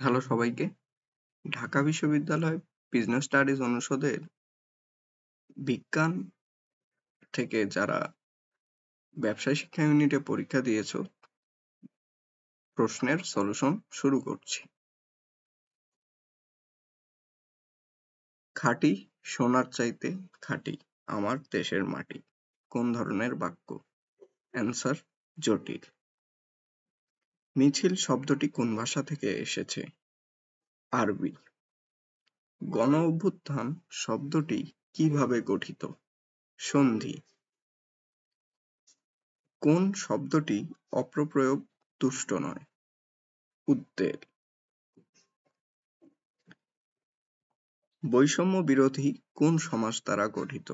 Hello সবাইকে। ঢাকা বিশ্ববিদ্যালয় business studies অনুষদের বিজ্ঞান থেকে যারা ব্যবসায় শিক্ষা ইউনিটে পরীক্ষা দিয়েছো, প্রশ্নের সলিউশন শুরু করছি। খাঁটি সোনার চাইতে খাঁটি আমার দেশের মাটি কোন ধরনের বাক্য? অ্যান্সার জটিল। মিছিল শব্দটি কোন ভাষা থেকে এসেছে? আরবি। গণ অভ্যুত্থান শব্দটি কিভাবে গঠিত? সন্ধি। কোন শব্দটি অপপ্রয়োগ তুষ্ট নয়? উদ্বেগ। বৈষম্য বিরোধী কোন সমাস দ্বারা গঠিত?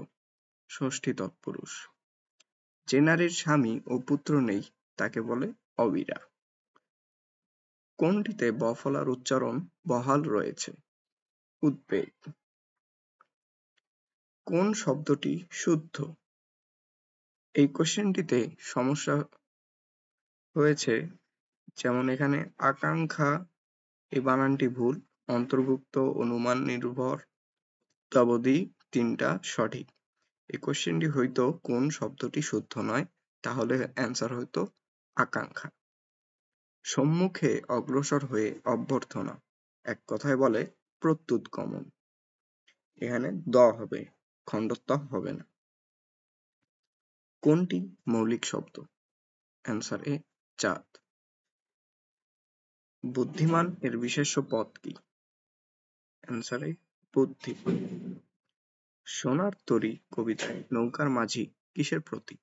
ষষ্ঠী তৎপুরুষ। যে নারীর স্বামী ও পুত্র নেই তাকে বলে অবিরা। কোনটিতে ব ফলার উচ্চারণ বহাল রয়েছে? উদ্বেগ। কোন শব্দটি শুদ্ধ? এই কোশ্চেনটিতে সমস্যা হয়েছে, যেমন এখানে আকাঙ্ক্ষা এই বানানটি ভুল, অন্তর্ভুক্ত অনুমান নির্ভর তবধি তিনটা সঠিক। এই কোশ্চেনটি হইতো কোন শব্দটি শুদ্ধ নয়, তাহলে অ্যান্সার হইতো আকাঙ্ক্ষা। সম্মুখে অগ্রসর হয়ে অভ্যর্থনা এক কথায় বলে প্রত্যুৎগমন। এখানে দ হবে, খণ্ডত্ব হবে না। কোনটি মৌলিক শব্দ? অ্যান্সার এ চাঁদ। বুদ্ধিমান এর বিশেষ্য পদ কি? অ্যান্সার এ বুদ্ধি। সোনার তরী কবিতায় নৌকার মাঝি কিসের প্রতীক?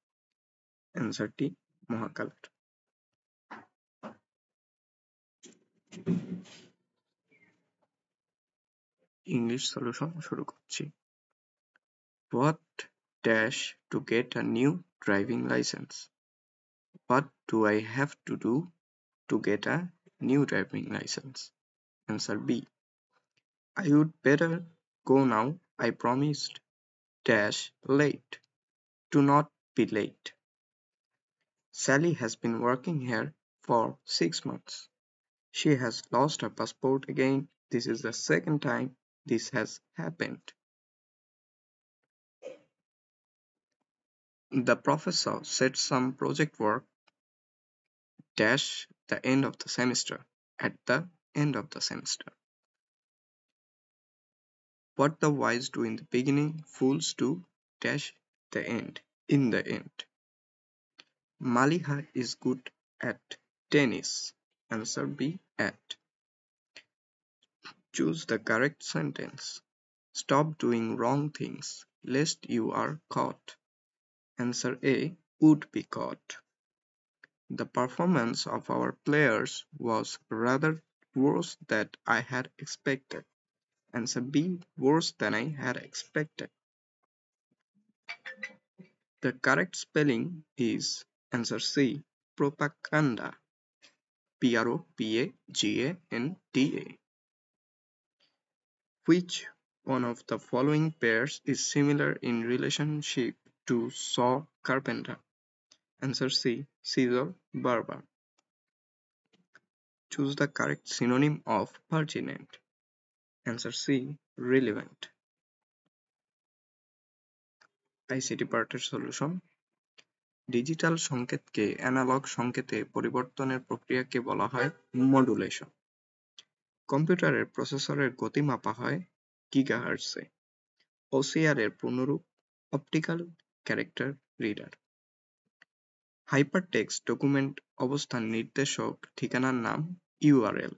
অ্যান্সারটি মহাকালের। ইংলিশ সলিউশন শুরু করছি। What dash to get a new driving license? What do I have to do to get a new driving license? Answer B. I would better go now. I promised dash late to not be late. Sally has been working here for 6 months. She has lost her passport again. This is the second time this has happened. The professor said some project work dash the end of the semester at the end of the semester. What the wise do in the beginning, fools do dash the end in the end. Maliha is good at tennis. Answer B at. Choose the correct sentence. Stop doing wrong things lest you are caught. Answer A would be caught. The performance of our players was rather worse than I had expected. Answer B worse than I had expected. The correct spelling is answer C propaganda. Propaganda. Which one of the following pairs is similar in relationship to saw carpenter? Answer C scissor barber. Choose the correct synonym of pertinent. Answer C relevant. ICT পার্টের solution. Digital সংকেতকে analogue সংকেতে পরিবর্তনের প্রক্রিয়াকে বলা হয় modulation. কম্পিউটারের প্রসেসরের গতি মাপা হয় গিগাহার্টজে। OCR এর পূর্ণরূপ optical character reader. Hypertext document অবস্থান নির্দেশক ঠিকানার নাম URL।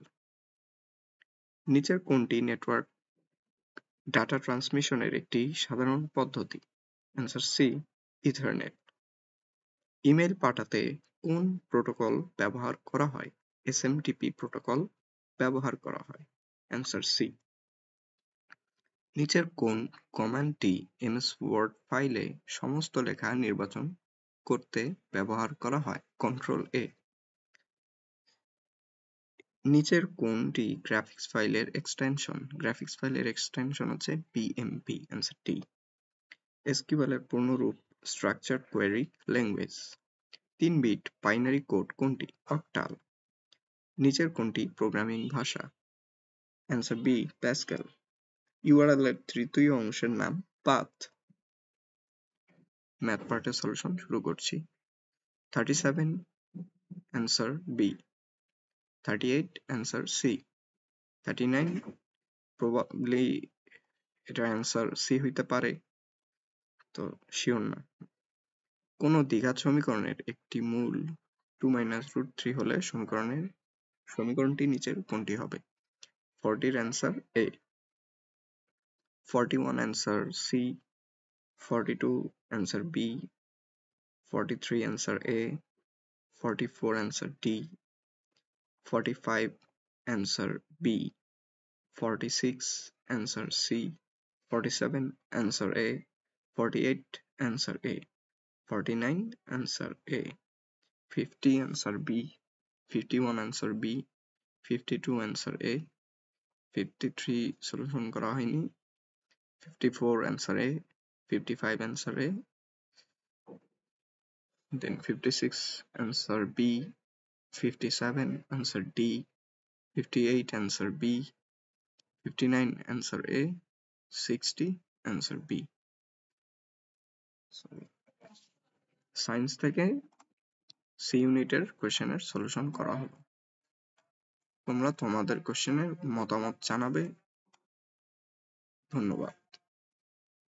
নিচের কোনটি নেটওয়ার্ক ডাটা ট্রান্সমিশনের একটি সাধারণ পদ্ধতি? Answer C ethernet. ইমেল পাঠাতে কোন প্রোটোকল ব্যবহার করা হয়? SMTP প্রোটোকল ব্যবহার করা হয়। Answer C. নিচের কোন কমান্ডটি MS ওয়ার্ড ফাইলে সমস্ত লেখা নির্বাচন করতে ব্যবহার করা হয়? Control A। নিচের কোনটি গ্রাফিক্স ফাইলের এক্সটেনশন? গ্রাফিক্স ফাইলের এক্সটেনশন হচ্ছে BMP। Answer D। SQL এর পূর্ণরূপ structured query language. 3 bit binary code কোনটি? অক্টাল। নিচের কোনটি প্রোগ্রামিং ভাষা? Answer B Pascal. ইউআরএল এর তৃতীয় অংশের নাম পাথ। ম্যাথ পার্টের সলিউশন শুরু করছি। 37 answer B, 38 answer C, 39 probably এটা অ্যান্সার সি হইতে পারে, তো শিওর না। কোন দ্বিঘাত সমীকরণের একটি মূল 2 √3 হলে সমীকরণটি নিচের কোনটি হবে? 40 answer A, 41 answer C, 42 answer B, 43 answer A, 44 answer D, 45 answer B, 46 answer C, 47 answer A, 48 answer A, 49 answer A, 50 answer B, 51 answer B, 52 answer A, 53 solution করা হয়নি, 54 answer A, 55 answer A, then 56 answer B, 57 answer D, 58 answer B, 59 answer A, 60 answer B. Science থেকে C ইউনিটের কোশ্চেনের solution করা হলো। তোমরা তোমাদের কোশ্চেনের মতামত জানাবে। ধন্যবাদ।